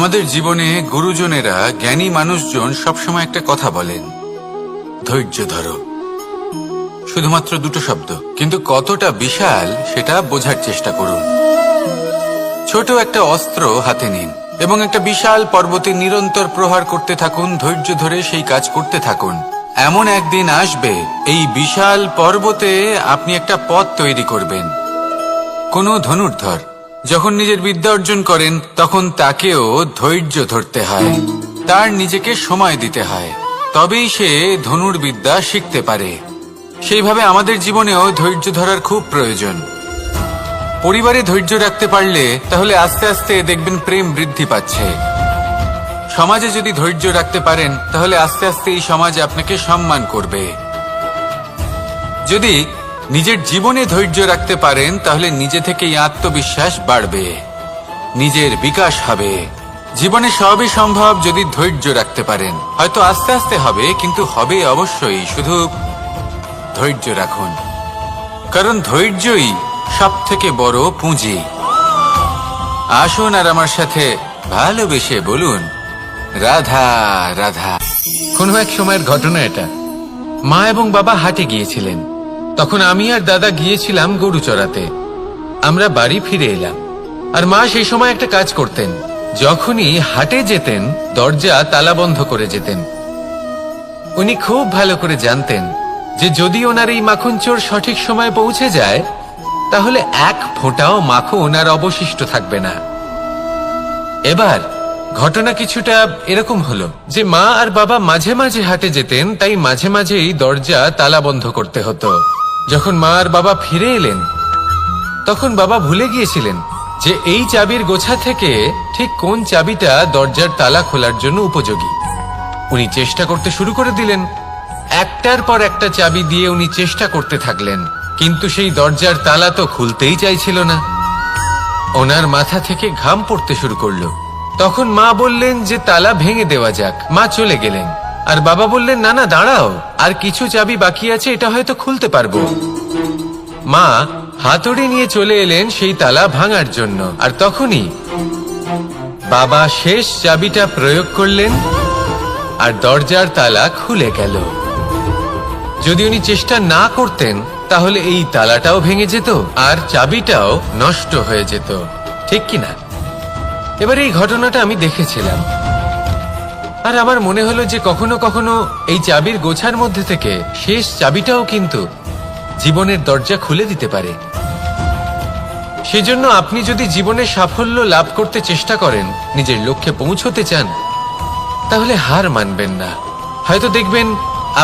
আমাদের জীবনে গুরুজনেরা, জ্ঞানী মানুষজন সবসময় একটা কথা বলেন, ধৈর্য ধরো। শুধুমাত্র দুটো শব্দ, কিন্তু কতটা বিশাল সেটা বোঝার চেষ্টা করুন। ছোট একটা অস্ত্র হাতে নিন এবং একটা বিশাল পর্বতে নিরন্তর প্রহার করতে থাকুন। ধৈর্য ধরে সেই কাজ করতে থাকুন। এমন একদিন আসবে, এই বিশাল পর্বতে আপনি একটা পথ তৈরি করবেন। কোনো ধনুর্ধর যখন নিজের বিদ্যা অর্জন করেন, তখন তাকেও ধৈর্য ধরতে হয়, তার নিজেকে সময় দিতে হয়, তবেই সে ধনুর্বিদ্যা শিখতে পারে। সেইভাবে আমাদের জীবনেও ধৈর্য ধরার খুব প্রয়োজন। পরিবারে ধৈর্য রাখতে পারলে তাহলে আস্তে আস্তে দেখবেন প্রেম বৃদ্ধি পাচ্ছে। সমাজে যদি ধৈর্য রাখতে পারেন, তাহলে আস্তে আস্তে এই সমাজ আপনাকে সম্মান করবে। যদি নিজের জীবনে ধৈর্য রাখতে পারেন, তাহলে নিজে থেকেই আত্মবিশ্বাস বাড়বে, নিজের বিকাশ হবে। জীবনে সবই সম্ভব যদি ধৈর্য রাখতে পারেন। হয়তো আস্তে আস্তে হবে, কিন্তু হবে অবশ্যই। শুধু ধৈর্য রাখুন, কারণ ধৈর্যই সব থেকে বড় পুঁজি। আসুন আর আমার সাথে ভালোবেসে বলুন, রাধা রাধা। কোনো এক সময়ের ঘটনা এটা। মা এবং বাবা হাটে গিয়েছিলেন। তখন আমি আর দাদা গিয়েছিলাম গরু চড়াতে। আমরা বাড়ি ফিরে এলাম, আর মা সেই সময় একটা কাজ করতেন। যখনই হাটে যেতেন, দরজা তালা বন্ধ করে যেতেন। উনি খুব ভালো করে জানতেন যে যদি ওনার এই মাখন চোর সঠিক সময় পৌঁছে যায়, তাহলে এক ফোঁটাও মাখন আর অবশিষ্ট থাকবে না। এবার ঘটনা কিছুটা এরকম হলো যে মা আর বাবা মাঝে মাঝে হাটে যেতেন, তাই মাঝে মাঝেই দরজা তালা বন্ধ করতে হতো। যখন মা আর বাবা ফিরে এলেন, তখন বাবা ভুলে গিয়েছিলেন যে এই চাবির গোছা থেকে ঠিক কোন চাবিটা দরজার তালা খোলার জন্য উপযোগী। উনি চেষ্টা করতে শুরু করে দিলেন। একটার পর একটা চাবি দিয়ে উনি চেষ্টা করতে থাকলেন, কিন্তু সেই দরজার তালা তো খুলতেই চাইছিল না। ওনার মাথা থেকে ঘাম পড়তে শুরু করলো। তখন মা বললেন যে তালা ভেঙে দেওয়া যাক। মা চলে গেলেন, আর বাবা বললেন, না না দাঁড়াও, আর কিছু চাবি বাকি আছে, এটা হয়তো খুলতে পারবো। মা হাতুড়ি নিয়ে চলে এলেন সেই তালা ভাঙার জন্য, আর তখনই বাবা শেষ চাবিটা প্রয়োগ করলেন, আর দরজার তালা খুলে গেল। যদি উনি চেষ্টা না করতেন, তাহলে এই তালাটাও ভেঙে যেত আর চাবিটাও নষ্ট হয়ে যেত, ঠিক কিনা? এবার এই ঘটনাটা আমি দেখেছিলাম, আর আমার মনে হলো যে কখনো কখনো এই চাবির গোছার মধ্যে থেকে শেষ চাবিটাও কিন্তু জীবনের দরজা খুলে দিতে পারে। সেজন্য আপনি যদি জীবনে সাফল্য লাভ করতে চেষ্টা করেন, নিজের লক্ষ্যে পৌঁছতে চান, তাহলে হার মানবেন না। হয়তো দেখবেন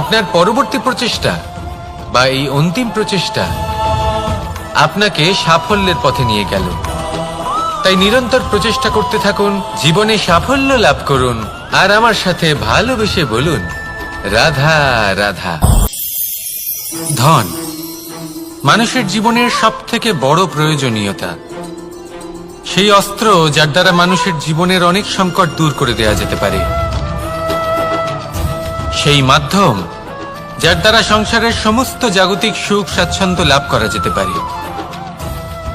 আপনার পরবর্তী প্রচেষ্টা বা এই অন্তিম প্রচেষ্টা আপনাকে সাফল্যের পথে নিয়ে গেল। তাই নিরন্তর প্রচেষ্টা করতে থাকুন, জীবনে সাফল্য লাভ করুন, আর আমার সাথে ভালোবেসে বলুন, রাধা রাধা। ধন মানুষের জীবনের সব থেকে বড় প্রয়োজনীয়তা, সেই অস্ত্র যার দ্বারা মানুষের জীবনের অনেক সংকট দূর করে দেওয়া যেতে পারে, সেই মাধ্যম যার দ্বারা সংসারের সমস্ত জাগতিক সুখ স্বাচ্ছন্দ্য লাভ করা যেতে পারে।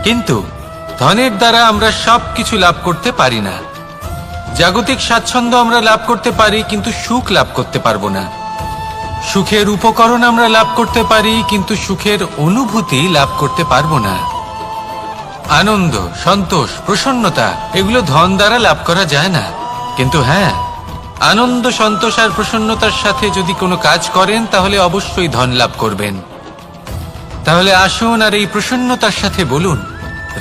কিন্তু ধনের দ্বারা আমরা সবকিছু লাভ করতে পারি না। জাগতিক স্বাচ্ছন্দ্য আমরা লাভ করতে পারি, কিন্তু সুখ লাভ করতে পারবো না। সুখের উপকরণ আমরা লাভ করতে পারি, কিন্তু সুখের অনুভূতি লাভ করতে পারবো না। আনন্দ, সন্তোষ, প্রসন্নতা এগুলো ধন দ্বারা লাভ করা যায় না। কিন্তু হ্যাঁ, আনন্দ, সন্তোষ আর প্রসন্নতার সাথে যদি কোনো কাজ করেন, তাহলে অবশ্যই ধন লাভ করবেন। তাহলে আসুন আর এই প্রসন্নতার সাথে বলুন,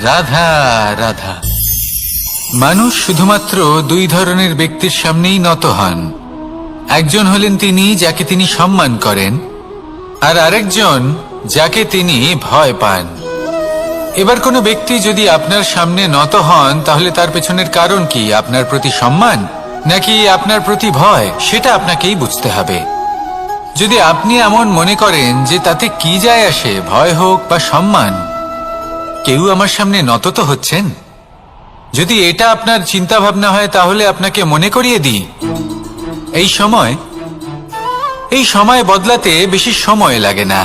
রাধা রাধা। মানুষ শুধুমাত্র দুই ধরনের ব্যক্তির সামনেই নত হন। একজন হলেন তিনি যাকে তিনি সম্মান করেন, আর আরেকজন যাকে তিনি ভয় পান। এবার কোনো ব্যক্তি যদি আপনার সামনে নত হন, তাহলে তার পেছনের কারণ কি? আপনার প্রতি সম্মান নাকি আপনার প্রতি ভয়? সেটা আপনাকেই বুঝতে হবে। যদি আপনি এমন মনে করেন যে তাতে কি যায় আসে, ভয় হোক বা সম্মান, কেউ আমার সামনে নত তো হচ্ছেন, যদি এটা আপনার চিন্তা ভাবনা হয়, তাহলে আপনাকে মনে করিয়ে দিই, এই সময় বদলাতে বেশি সময় লাগে না।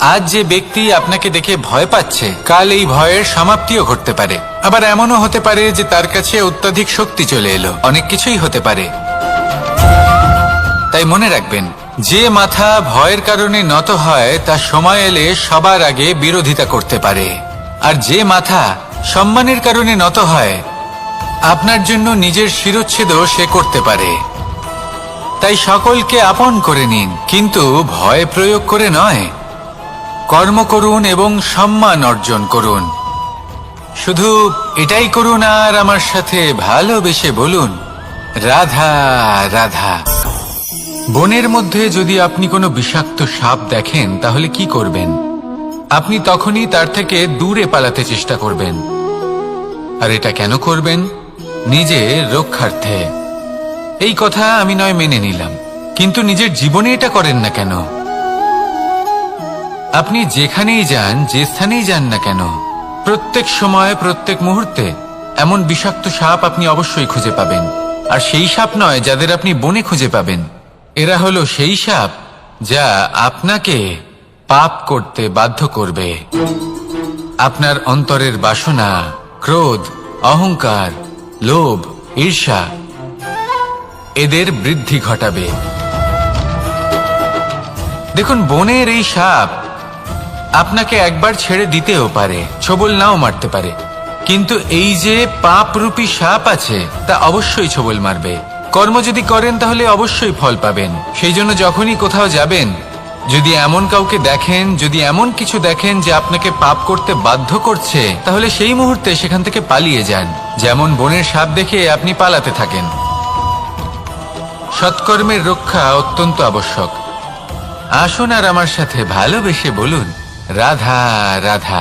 আজ যে ব্যক্তি আপনাকে দেখে ভয় পাচ্ছে, কাল এই ভয়ের সমাপ্তিও ঘটতে পারে। আবার এমনও হতে পারে যে তার কাছে অত্যধিক শক্তি চলে এলো। অনেক কিছুই হতে পারে। তাই মনে রাখবেন, যে মাথা ভয়ের কারণে নত হয় তা সময় এলে সবার আগে বিরোধিতা করতে পারে, আর যে মাথা সম্মানের কারণে নত হয় আপনার জন্য নিজের শিরচ্ছেদও সে করতে পারে। তাই সকলকে আপন করে নিন, কিন্তু ভয় প্রয়োগ করে নয়। কর্ম করুন এবং সম্মান অর্জন করুন। শুধু এটাই করুন আর আমার সাথে ভালোবেসে বলুন, রাধা রাধা। বনের মধ্যে যদি আপনি কোনো বিষাক্ত সাপ দেখেন তাহলে কি করবেন? আপনি তখনই তার থেকে দূরে পালাতে চেষ্টা করবেন। আর এটা কেন করবেন? নিজের রক্ষার্থে। এই কথা আমি নয় মেনে নিলাম, কিন্তু নিজের জীবনে এটা করেন না কেন? আপনি যেখানেই যান, যে স্থানেই যান না কেন, প্রত্যেক সময় প্রত্যেক মুহূর্তে এমন বিষাক্ত সাপ আপনি অবশ্যই খুঁজে পাবেন। আর সেই সাপ নয় যাদের আপনি বনে খুঁজে পাবেন, এরা হলো সেই সাপ যা আপনাকে পাপ করতে বাধ্য করবে। আপনার অন্তরের বাসনা, ক্রোধ, অহংকার, লোভ, ঈর্ষা এদের বৃদ্ধি ঘটাবে। দেখুন, বনের এই সাপ আপনাকে একবার ছেড়ে দিতেও পারে, ছোবল নাও মারতে পারে, কিন্তু এই যে পাপরূপী সাপ আছে তা অবশ্যই ছোবল মারবে। কর্ম যদি করেন তাহলে অবশ্যই ফল পাবেন। সেই জন্য যখনই কোথাও যাবেন, যদি এমন কাউকে দেখেন, যদি এমন কিছু দেখেন যে আপনাকে পাপ করতে বাধ্য করছে, তাহলে সেই মুহূর্তে সেখান থেকে পালিয়ে যান। যেমন বনের সাপ দেখে আপনি পালাতে থাকেন। সৎকর্মের রক্ষা অত্যন্ত আবশ্যক। আসুন আর আমার সাথে ভালোবেসে বলুন, রাধা রাধা।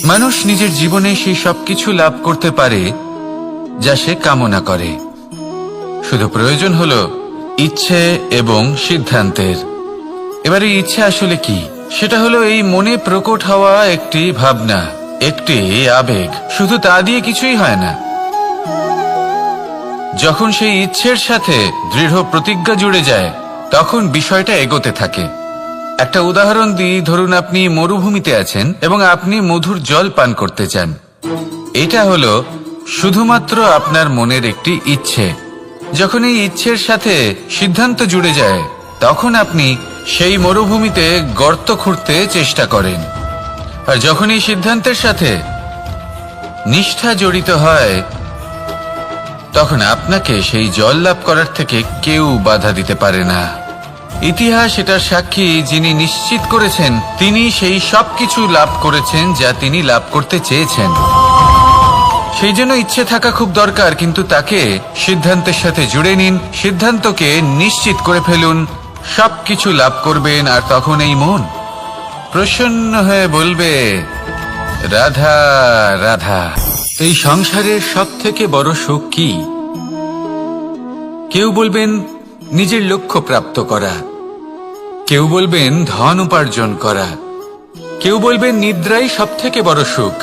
মানুষ নিজের জীবনে সেই সবকিছু লাভ করতে পারে যা সে কামনা করে। শুধু প্রয়োজন হলো ইচ্ছে এবং সিদ্ধান্তের। এবারে ইচ্ছে আসলে কি? সেটা হলো এই মনে প্রকট হওয়া একটি ভাবনা, একটি আবেগ। শুধু তা দিয়ে কিছুই হয় না। যখন সেই ইচ্ছের সাথে দৃঢ় প্রতিজ্ঞা জুড়ে যায়, তখন বিষয়টা এগোতে থাকে। একটা উদাহরণ দিই, ধরুন আপনি মরুভূমিতে আছেন এবং আপনি মধুর জল পান করতে চান। এটা হলো শুধুমাত্র আপনার মনের একটি ইচ্ছে। যখন এই ইচ্ছের সাথে সিদ্ধান্ত জুড়ে যায়, তখন আপনি সেই মরুভূমিতে গর্ত খুঁড়তে চেষ্টা করেন। আর যখন এই সিদ্ধান্তের সাথে নিষ্ঠা জড়িত হয়, তখন আপনাকে সেই জল লাভ করার থেকে কেউ বাধা দিতে পারে না। ইতিহাস এটার সাক্ষী, যিনি নিশ্চিত করেছেন তিনি সেই সবকিছু লাভ করেছেন যা তিনি লাভ করতে চেয়েছেন। সেই জন্য ইচ্ছে থাকা খুব দরকার, কিন্তু তাকে সিদ্ধান্তের সাথে জুড়ে নিন। সিদ্ধান্তকে নিশ্চিত করে ফেলুন, সবকিছু লাভ করবেন। আর তখন এই মন প্রসন্ন হয়ে বলবে, রাধা রাধা। এই সংসারের সব থেকে বড় সুখ কি? কেউ বলবেন নিজের লক্ষ্য প্রাপ্ত করা, কেউ বলবেন ধন উপার্জন করা, কেউ বলবেন নিদ্রাই সব থেকে বড় সুখ,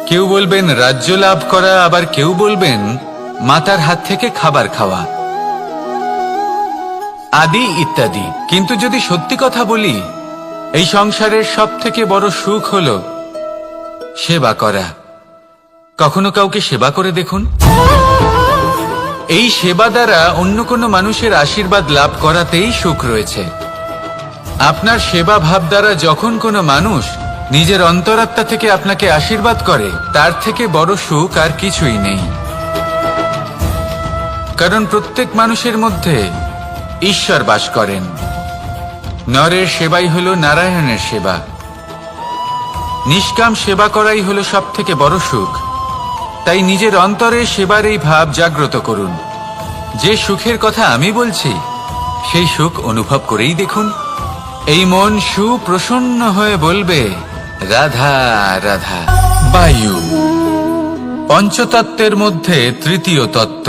কেউ বলবেন রাজ্য লাভ করা, আবার কেউ বলবেন মাতার হাত থেকে খাবার খাওয়া, আদি ইত্যাদি। কিন্তু যদি সত্যি কথা বলি, এই সংসারের সব থেকে বড় সুখ হলো সেবা করা। কখনো কাউকে সেবা করে দেখুন। এই সেবা দ্বারা অন্য কোনো মানুষের আশীর্বাদ লাভ করাতেই সুখ রয়েছে। আপনার সেবা ভাব দ্বারা যখন কোনো মানুষ নিজের অন্তরাত্মা থেকে আপনাকে আশীর্বাদ করে, তার থেকে বড় সুখ আর কিছুই নেই। কারণ প্রত্যেক মানুষের মধ্যে ঈশ্বর বাস করেন। নরের সেবাই হলো নারায়ণের সেবা। নিষ্কাম সেবা করাই হলো সব থেকে বড় সুখ। তাই নিজের অন্তরে সেবার এই ভাব জাগ্রত করুন। যে সুখের কথা আমি বলছি, সেই সুখ অনুভব করেই দেখুন। এই মন সুপ্রসন্ন হয়ে বলবে, রাধা রাধা। বায়ু পঞ্চতত্ত্বের মধ্যে তৃতীয় তত্ত্ব।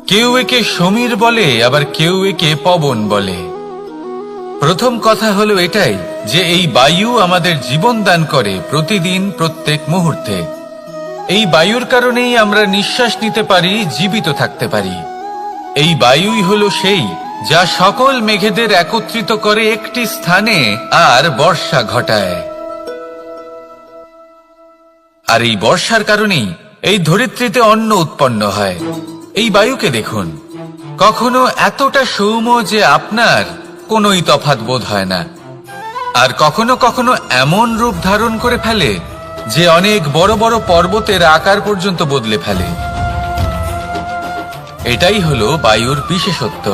কেউ একে সমীর বলে, আবার কেউ একে পবন বলে। প্রথম কথা হলো এটাই যে এই বায়ু আমাদের জীবন দান করে প্রতিদিন, প্রত্যেক মুহূর্তে। এই বায়ুর কারণেই আমরা নিঃশ্বাস নিতে পারি, জীবিত থাকতে পারি। এই বায়ুই হলো সেই যা সকল মেঘেদের একত্রিত করে একটি স্থানে আর বর্ষা ঘটায়। আর এই বর্ষার কারণেই এই ধরিত্রীতে অন্ন উৎপন্ন হয়। এই বায়ুকে দেখুন, কখনো এতটা সৌম্য যে আপনার কোনোই তফাৎ বোধ হয় না, আর কখনো কখনো এমন রূপ ধারণ করে ফেলে যে অনেক বড় বড় পর্বতের আকার পর্যন্ত বদলে ফেলে। এটাই হলো বায়ুর বিশেষত্ব।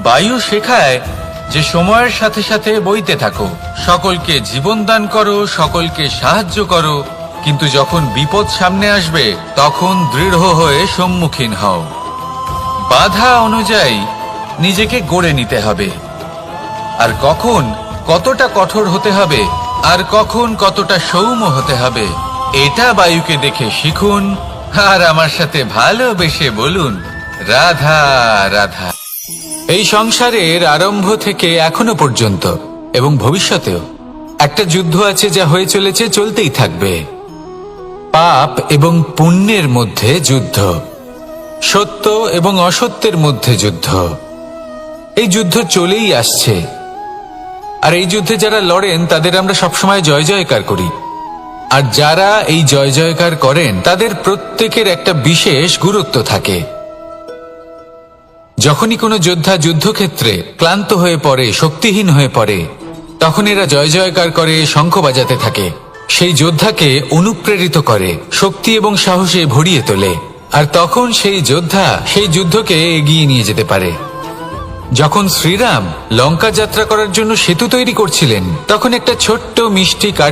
বায়ু শেখায় যে সময়ের সাথে সাথে বইতে থাকো, সকলকে জীবন দান করো, সকলকে সাহায্য করো, কিন্তু যখন বিপদ সামনে আসবে তখন দৃঢ় হয়ে সম্মুখীন হও। বাধা অনুযায়ী নিজেকে গড়ে নিতে হবে, আর কখন কতটা কঠোর হতে হবে আর কখন কতটা সৌম্য হতে হবে এটা বায়ুকে দেখে শিখুন, আর আমার সাথে ভালোবেসে বলুন রাধা রাধা। এই সংসারের আরম্ভ থেকে এখনো পর্যন্ত এবং ভবিষ্যতেও একটা যুদ্ধ আছে, যা হয়ে চলেছে, চলতেই থাকবে। পাপ এবং পুণ্যের মধ্যে যুদ্ধ, সত্য এবং অসত্যের মধ্যে যুদ্ধ। এই যুদ্ধ চলেই আসছে, আর এই যুদ্ধে যারা লড়েন তাদের আমরা সবসময় জয় জয়কার করি। আর যারা এই জয় জয়কার করেন তাদের প্রত্যেকের একটা বিশেষ গুরুত্ব থাকে। যখনই কোনো যোদ্ধা যুদ্ধক্ষেত্রে ক্লান্ত হয়ে পড়ে, শক্তিহীন হয়ে পড়ে, তখন এরা জয় জয়কার করে, শঙ্খ বাজাতে থাকে, সেই যোদ্ধাকে অনুপ্রেরিত করে, শক্তি এবং সাহসে ভরিয়ে তোলে, আর তখন সেই যোদ্ধা সেই যুদ্ধকে এগিয়ে নিয়ে যেতে পারে। যখন শ্রীরাম লঙ্কা যাত্রা করার জন্য সেতু তৈরি করছিলেন, তখন একটা ছোট্ট মিষ্টি কাঠ